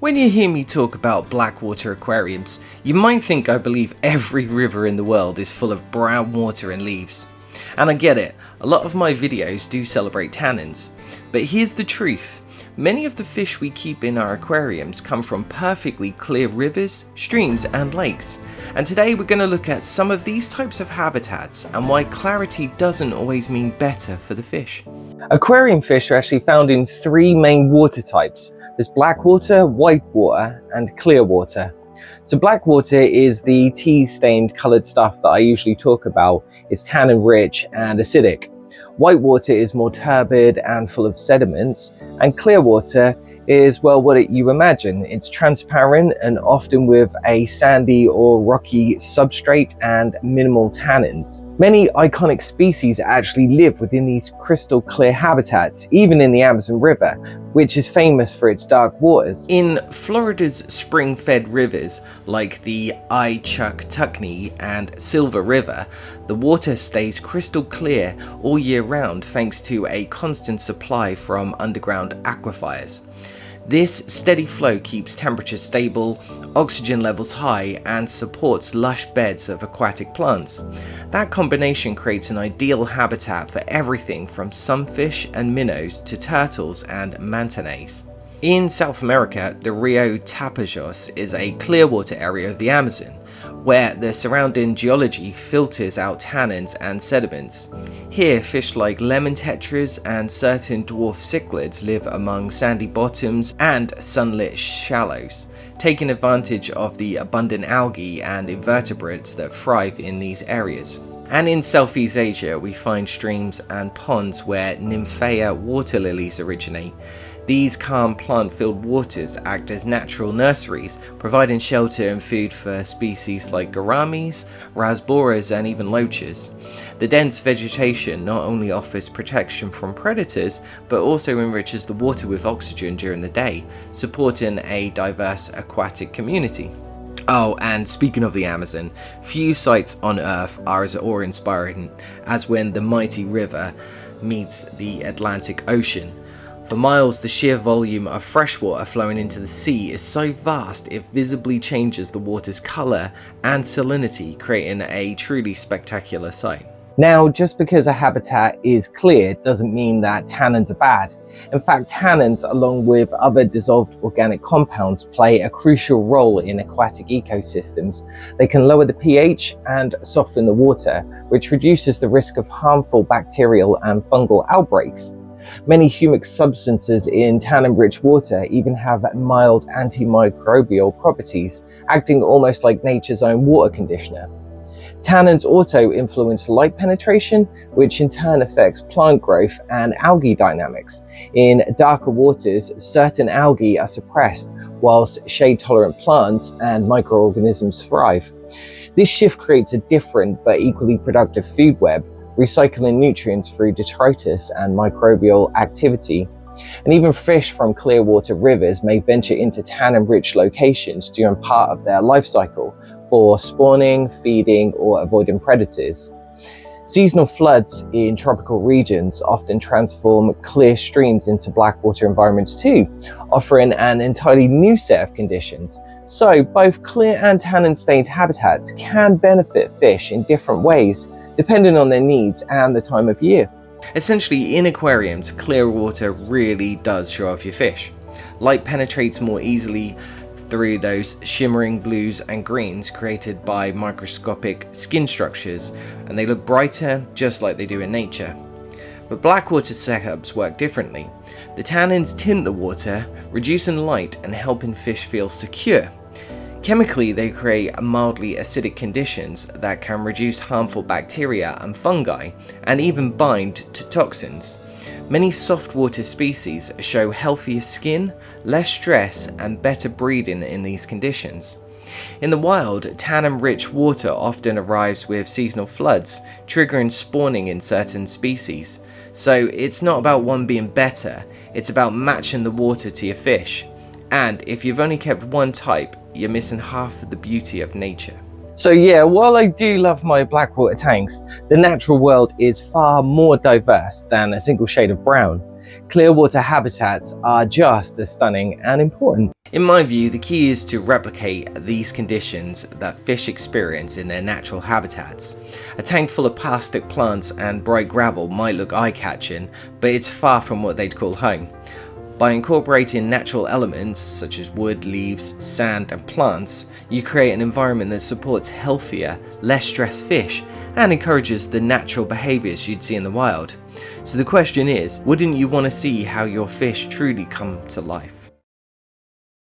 When you hear me talk about blackwater aquariums, you might think I believe every river in the world is full of brown water and leaves. And I get it, a lot of my videos do celebrate tannins. But here's the truth, many of the fish we keep in our aquariums come from perfectly clear rivers, streams and lakes. And today we're going to look at some of these types of habitats and why clarity doesn't always mean better for the fish. Aquarium fish are actually found in three main water types. There's blackwater, whitewater and clearwater. So blackwater is the tea-stained coloured stuff that I usually talk about. It's tannin-rich and acidic. Whitewater is more turbid and full of sediments, and clearwater is, well, what you imagine. It's transparent and often with a sandy or rocky substrate and minimal tannins. Many iconic species actually live within these crystal clear habitats, even in the Amazon River, which is famous for its dark waters. In Florida's spring-fed rivers like the Ichukutney and Silver River, the water stays crystal clear all year round thanks to a constant supply from underground aquifers. This steady flow keeps temperatures stable, oxygen levels high, and supports lush beds of aquatic plants. That combination creates an ideal habitat for everything from sunfish and minnows to turtles and mantanes. In South America, the Rio Tapajos is a clearwater area of the Amazon, where the surrounding geology filters out tannins and sediments. Here, fish like lemon tetras and certain dwarf cichlids live among sandy bottoms and sunlit shallows, taking advantage of the abundant algae and invertebrates that thrive in these areas. And in Southeast Asia, we find streams and ponds where Nymphaea water lilies originate. These calm plant-filled waters act as natural nurseries, providing shelter and food for species like gouramis, rasboras and even loaches. The dense vegetation not only offers protection from predators, but also enriches the water with oxygen during the day, supporting a diverse aquatic community. Oh, and speaking of the Amazon, few sights on Earth are as awe-inspiring as when the mighty river meets the Atlantic Ocean. For miles, the sheer volume of fresh water flowing into the sea is so vast it visibly changes the water's colour and salinity, creating a truly spectacular sight. Now, just because a habitat is clear doesn't mean that tannins are bad. In fact, tannins, along with other dissolved organic compounds, play a crucial role in aquatic ecosystems. They can lower the pH and soften the water, which reduces the risk of harmful bacterial and fungal outbreaks. Many humic substances in tannin-rich water even have mild antimicrobial properties, acting almost like nature's own water conditioner. Tannins also influence light penetration, which in turn affects plant growth and algae dynamics. In darker waters, certain algae are suppressed, whilst shade-tolerant plants and microorganisms thrive. This shift creates a different but equally productive food web, recycling nutrients through detritus and microbial activity. And even fish from clearwater rivers may venture into tannin-rich locations during part of their life cycle for spawning, feeding, or avoiding predators. Seasonal floods in tropical regions often transform clear streams into blackwater environments too, offering an entirely new set of conditions. So both clear and tannin-stained habitats can benefit fish in different ways, depending on their needs and the time of year. Essentially, in aquariums, clear water really does show off your fish. Light penetrates more easily through those shimmering blues and greens created by microscopic skin structures, and they look brighter just like they do in nature. But blackwater setups work differently. The tannins tint the water, reducing light and helping fish feel secure. Chemically, they create mildly acidic conditions that can reduce harmful bacteria and fungi, and even bind to toxins. Many softwater species show healthier skin, less stress, and better breeding in these conditions. In the wild, tannin-rich water often arrives with seasonal floods, triggering spawning in certain species. So it's not about one being better, it's about matching the water to your fish. And if you've only kept one type, you're missing half of the beauty of nature. So yeah, while I do love my blackwater tanks, the natural world is far more diverse than a single shade of brown. Clearwater habitats are just as stunning and important. In my view, the key is to replicate these conditions that fish experience in their natural habitats. A tank full of plastic plants and bright gravel might look eye-catching, but it's far from what they'd call home. By incorporating natural elements such as wood, leaves, sand and plants, you create an environment that supports healthier, less stressed fish and encourages the natural behaviours you'd see in the wild. So the question is, wouldn't you want to see how your fish truly come to life?